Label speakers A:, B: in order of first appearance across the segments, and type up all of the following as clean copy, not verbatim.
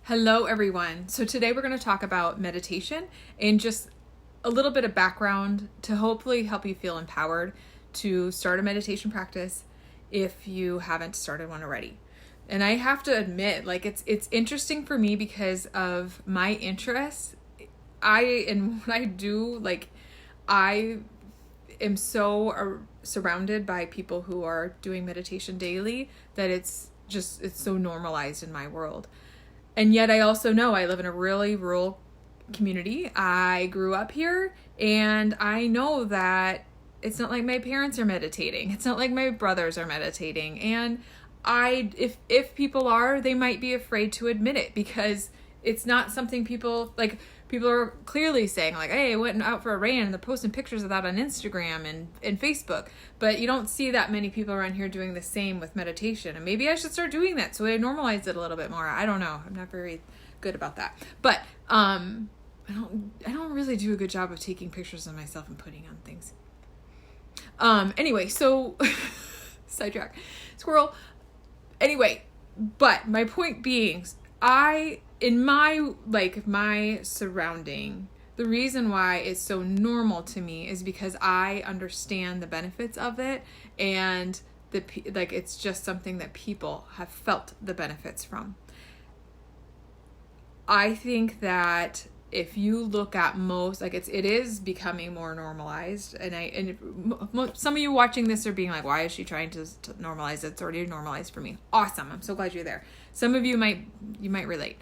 A: Hello, everyone. So today we're going to talk about meditation and just a little bit of background to hopefully help you feel empowered to start a meditation practice if you haven't started one already. And I have to admit, it's interesting for me because of my interests. What I do, I am so surrounded by people who are doing meditation daily that it's so normalized in my world. And yet I also know I live in a really rural community. I grew up here and I know that it's not like my parents are meditating. It's not like my brothers are meditating. And if people are, they might be afraid to admit it because it's not something people are clearly saying hey, I went out for a run and they're posting pictures of that on Instagram and Facebook, but you don't see that many people around here doing the same with meditation. And maybe I should start doing that so I normalize it a little bit more. I don't know. I'm not very good about that, but I don't really do a good job of taking pictures of myself and putting on things. Anyway, so sidetrack, squirrel. Anyway, but my point being, in my surrounding, the reason why it's so normal to me is because I understand the benefits of it, and it's just something that people have felt the benefits from. I think that if you look at most, it is becoming more normalized, some of you watching this are being like, why is she trying to normalize it? It's already normalized for me. Awesome. I'm so glad you're there. Some of you might relate.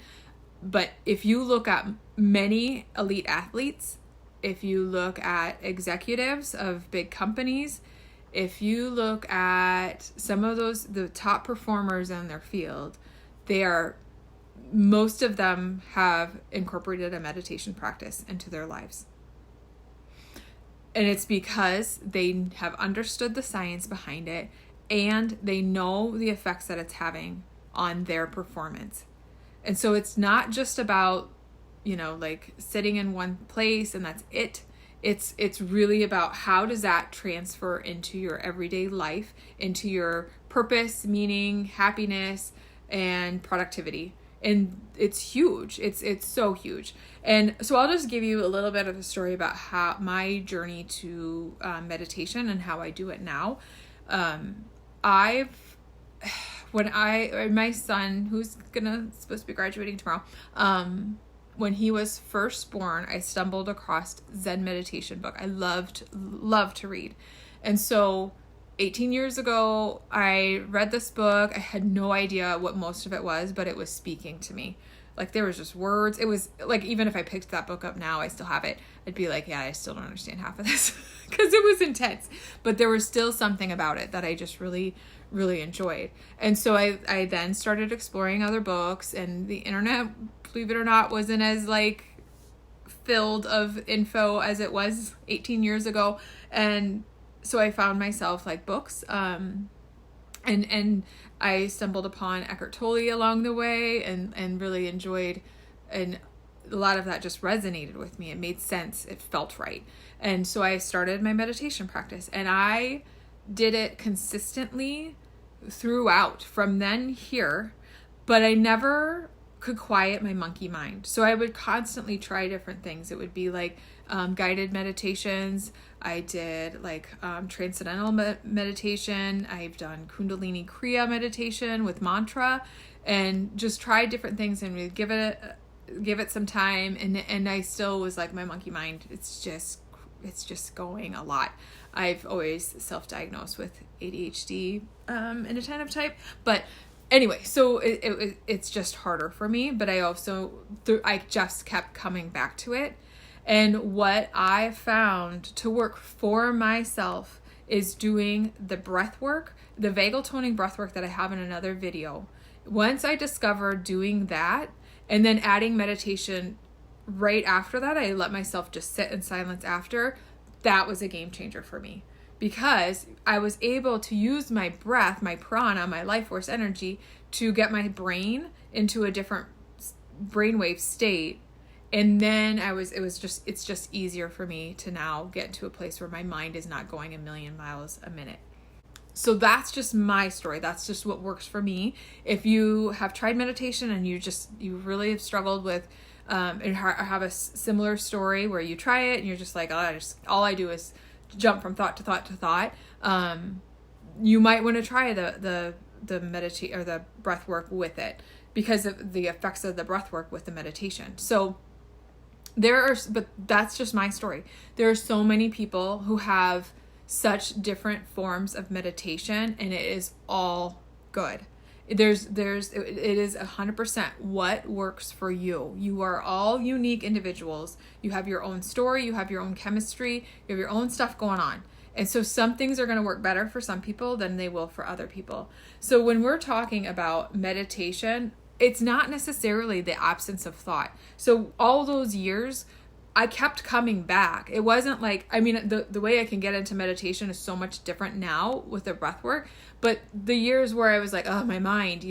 A: But if you look at many elite athletes, if you look at executives of big companies, if you look at some of the top performers in their field, most of them have incorporated a meditation practice into their lives. And it's because they have understood the science behind it and they know the effects that it's having on their performance. And so it's not just about, sitting in one place and that's it. It's really about how does that transfer into your everyday life, into your purpose, meaning, happiness, and productivity. And it's huge. It's so huge. And so I'll just give you a little bit of a story about how my journey to meditation and how I do it now. My son, who's supposed to be graduating tomorrow, when he was first born, I stumbled across Zen meditation book. I loved to read. And so 18 years ago, I read this book. I had no idea what most of it was, but it was speaking to me. There was just words. It was even if I picked that book up now, I still have it. I'd be yeah, I still don't understand half of this because it was intense, but there was still something about it that I just really, really enjoyed. And so I then started exploring other books, and the internet, believe it or not, wasn't as filled of info as it was 18 years ago. And so I found myself books, and I stumbled upon Eckhart Tolle along the way and really enjoyed, and a lot of that just resonated with me. It made sense. It felt right. And so I started my meditation practice, and I did it consistently throughout from then here, but I never could quiet my monkey mind. So I would constantly try different things. It would be guided meditations. I did transcendental meditation. I've done Kundalini Kriya meditation with mantra, and just tried different things, and we'd give it some time, and I still was my monkey mind, it's just going a lot. I've always self-diagnosed with ADHD and attentive type, but anyway, so it's just harder for me, but I also I just kept coming back to it. And what I found to work for myself is doing the breath work, the vagal toning breath work that I have in another video. Once I discovered doing that and then adding meditation right after that, I let myself just sit in silence after. That was a game changer for me because I was able to use my breath, my prana, my life force energy to get my brain into a different brainwave state. And then it's just easier for me to now get to a place where my mind is not going a million miles a minute. So that's just my story. That's just what works for me. If you have tried meditation and you really have struggled with, and have a similar story where you try it and you're just like, oh, all I do is jump from thought to thought to thought. You might want to try the meditate or the breath work with it, because of the effects of the breath work with the meditation. So but that's just my story. There are so many people who have such different forms of meditation, and it is all good. It is 100% what works for you. You are all unique individuals. You have your own story, you have your own chemistry, you have your own stuff going on. And so some things are going to work better for some people than they will for other people. So when we're talking about meditation, it's not necessarily the absence of thought. So all those years, I kept coming back. It wasn't like, the way I can get into meditation is so much different now with the breath work, but the years where I was like, oh, my mind,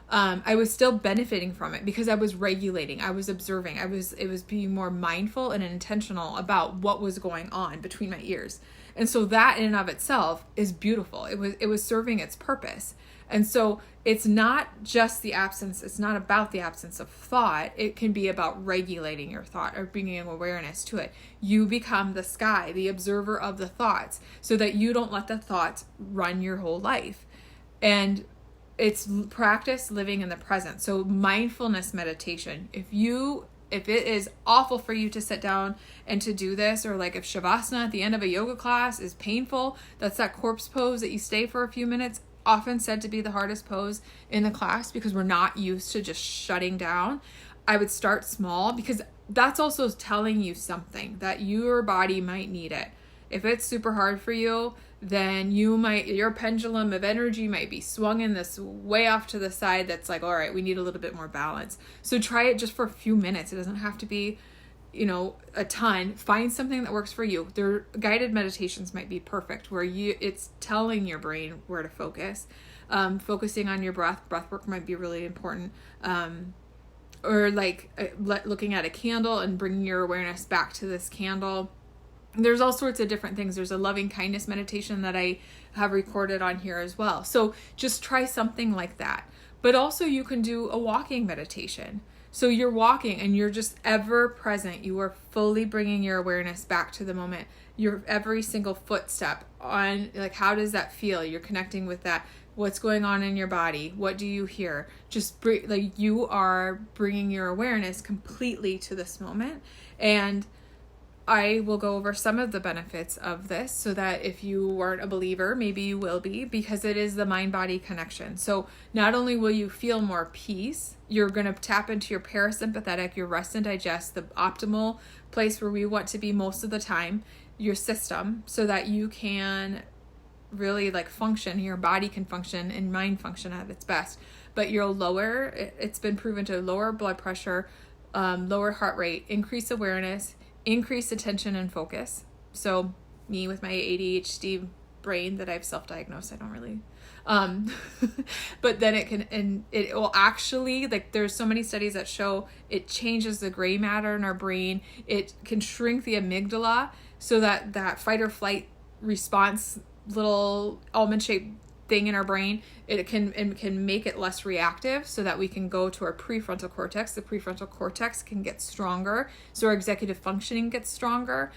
A: I was still benefiting from it because I was regulating, I was observing, it was being more mindful and intentional about what was going on between my ears. And so that in and of itself is beautiful. It was serving its purpose. And so it's not just the absence, it's not about the absence of thought. It can be about regulating your thought or bringing awareness to it. You become the sky, the observer of the thoughts, so that you don't let the thoughts run your whole life. And it's practice living in the present. So mindfulness meditation, if it is awful for you to sit down and to do this, or like if Shavasana at the end of a yoga class is painful, that's that corpse pose that you stay for a few minutes, often said to be the hardest pose in the class because we're not used to just shutting down. I would start small, because that's also telling you something that your body might need it. If it's super hard for you, then your pendulum of energy might be swung in this way off to the side that's like, all right, we need a little bit more balance. So try it just for a few minutes. It doesn't have to be, a ton. Find something that works for you. Their guided meditations might be perfect, where it's telling your brain where to focus. Focusing on your breath work might be really important. Or like looking at a candle and bringing your awareness back to this candle. There's all sorts of different things. There's a loving kindness meditation that I have recorded on here as well. So just try something like that. But also you can do a walking meditation. So you're walking and you're just ever present. You are fully bringing your awareness back to the moment. Your every single footstep on, like, how does that feel? You're connecting with that. What's going on in your body? What do you hear? Just you are bringing your awareness completely to this moment. And I will go over some of the benefits of this so that if you weren't a believer, maybe you will be, because it is the mind-body connection. So not only will you feel more peace, you're going to tap into your parasympathetic, your rest and digest, the optimal place where we want to be most of the time, your system, so that you can really function, your body can function and mind function at its best. But it's been proven to lower blood pressure, lower heart rate, increase awareness, increase attention and focus. So me with my ADHD brain that I've self-diagnosed, I don't really, but then it will actually, there's so many studies that show it changes the gray matter in our brain. It can shrink the amygdala so that fight or flight response, little almond-shaped thing in our brain, it can make it less reactive so that we can go to our prefrontal cortex. The prefrontal cortex can get stronger, so our executive functioning gets stronger,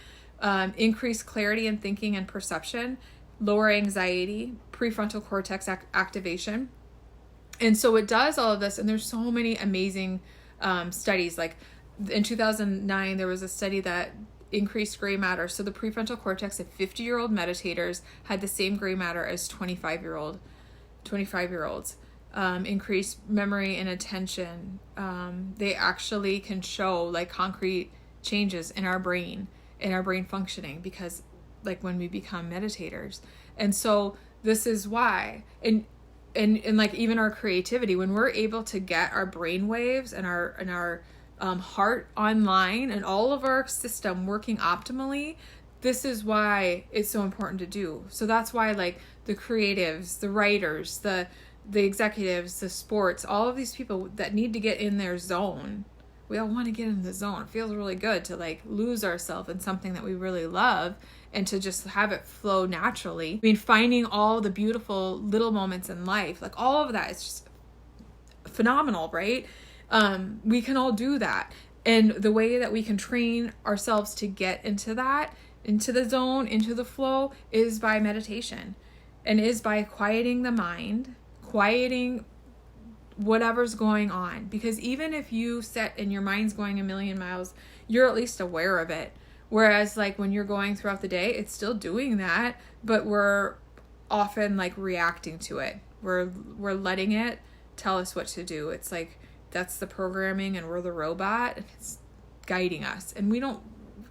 A: increase clarity in thinking and perception, lower anxiety, prefrontal cortex activation. And so it does all of this, and there's so many amazing studies. Like in 2009, there was a study that increased gray matter. So the prefrontal cortex of 50-year-old meditators had the same gray matter as 25-year-olds. Increased memory and attention. They actually can show concrete changes in our brain functioning, because when we become meditators. And so this is why, and even our creativity, when we're able to get our brain waves and our heart online and all of our system working optimally, this is why it's so important to do. So that's why the creatives, the writers, the executives, the sports, all of these people that need to get in their zone we all want to get in the zone. It feels really good to like lose ourselves in something that we really love and to just have it flow naturally. I mean, finding all the beautiful little moments in life, like all of that is just phenomenal, right? We can all do that. And the way that we can train ourselves to get into that, into the zone, into the flow, is by meditation, and is by quieting the mind, quieting whatever's going on. Because even if you sit and your mind's going a million miles, you're at least aware of it. Whereas like when you're going throughout the day, it's still doing that, but we're often like reacting to it. We're letting it tell us what to do. It's like that's the programming and we're the robot and it's guiding us. And we don't,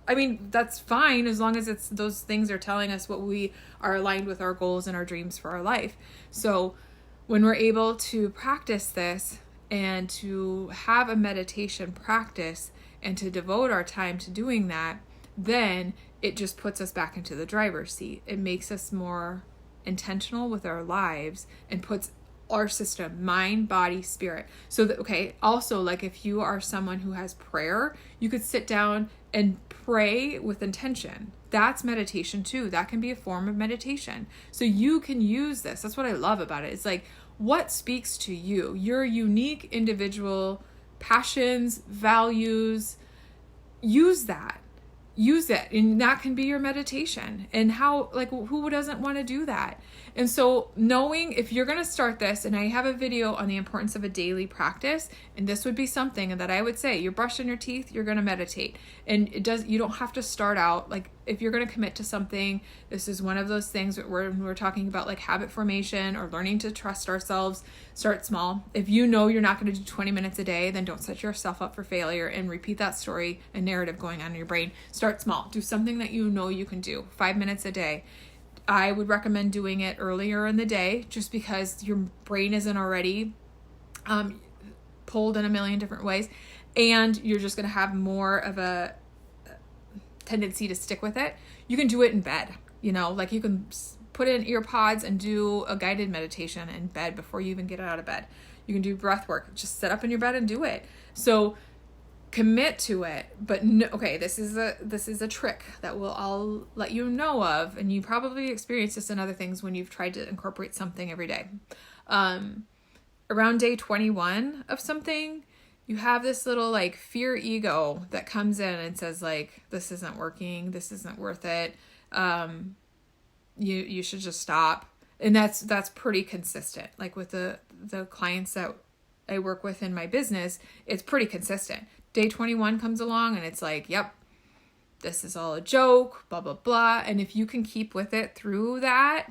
A: I mean, that's fine as long as it's those things are telling us what we are aligned with our goals and our dreams for our life. So when we're able to practice this and to have a meditation practice and to devote our time to doing that, then it just puts us back into the driver's seat. It makes us more intentional with our lives and puts our system, mind, body, spirit. So that, okay, also like if you are someone who has prayer, you could sit down and pray with intention. That's meditation too. That can be a form of meditation. So you can use this. That's what I love about it. It's like, what speaks to you? Your unique individual passions, values, use that. Use it. And that can be your meditation. And how, like, who doesn't want to do that? And so knowing if you're going to start this, and I have a video on the importance of a daily practice, and this would be something that I would say, you're brushing your teeth, you're going to meditate. And you don't have to start out, like if you're going to commit to something, this is one of those things where we're talking about like habit formation or learning to trust ourselves. Start small. If you know you're not going to do 20 minutes a day, then don't set yourself up for failure and repeat that story and narrative going on in your brain. Start small. Do something that you know you can do. 5 minutes a day. I would recommend doing it earlier in the day just because your brain isn't already pulled in a million different ways, and you're just going to have more of a tendency to stick with it. You can do it in bed, like you can put in ear pods and do a guided meditation in bed before you even get out of bed. You can do breath work. Just sit up in your bed and do it. So commit to it, but no, okay, this is a trick that I'll let you know of, and you probably experience this in other things when you've tried to incorporate something every day. Around day 21 of something, you have this little like fear ego that comes in and says like, this isn't working, this isn't worth it, you should just stop. And that's pretty consistent. Like with the clients that I work with in my business, it's pretty consistent. Day 21 comes along and it's like, yep, this is all a joke, blah, blah, blah. And if you can keep with it through that,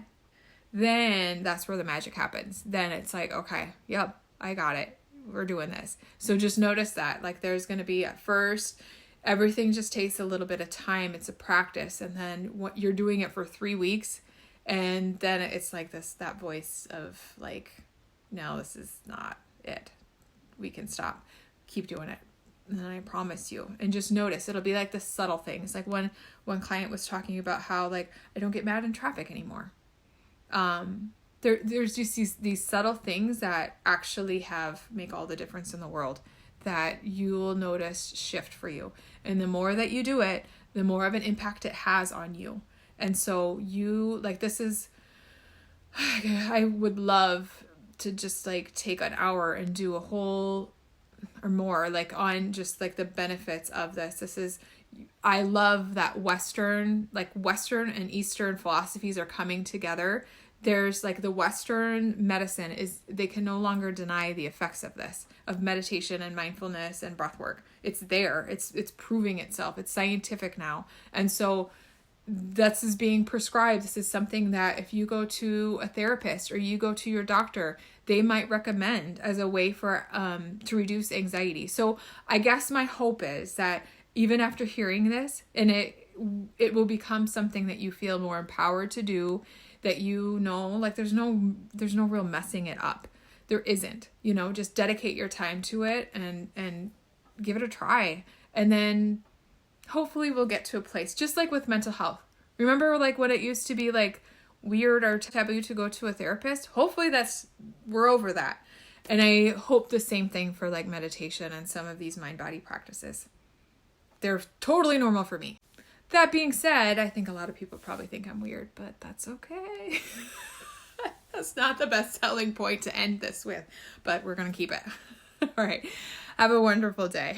A: then that's where the magic happens. Then it's like, okay, yep, I got it. We're doing this. So just notice that, like there's going to be at first, everything just takes a little bit of time. It's a practice. And then what you're doing it for 3 weeks. And then it's like that voice of like, no, this is not it. We can stop. Keep doing it. And then I promise you, and just notice, it'll be like the subtle things. Like one client was talking about how like, I don't get mad in traffic anymore. There's just these subtle things that actually make all the difference in the world that you'll notice shift for you. And the more that you do it, the more of an impact it has on you. And so I would love to just like take an hour and do a whole or more like on just like the benefits of this. I love that Western and Eastern philosophies are coming together. There's like the Western medicine they can no longer deny the effects of this, of meditation and mindfulness and breath work. It's there. It's proving itself. It's scientific now. And so this is being prescribed. This is something that if you go to a therapist or you go to your doctor, they might recommend as a way for to reduce anxiety. So I guess my hope is that even after hearing this, and it will become something that you feel more empowered to do, that like there's no real messing it up. There isn't. Just dedicate your time to it and give it a try. And then hopefully we'll get to a place, just like with mental health. Remember like when it used to be like weird or taboo to go to a therapist? Hopefully we're over that. And I hope the same thing for like meditation and some of these mind-body practices. They're totally normal for me. That being said, I think a lot of people probably think I'm weird, but that's okay. That's not the best selling point to end this with, but we're going to keep it. All right. Have a wonderful day.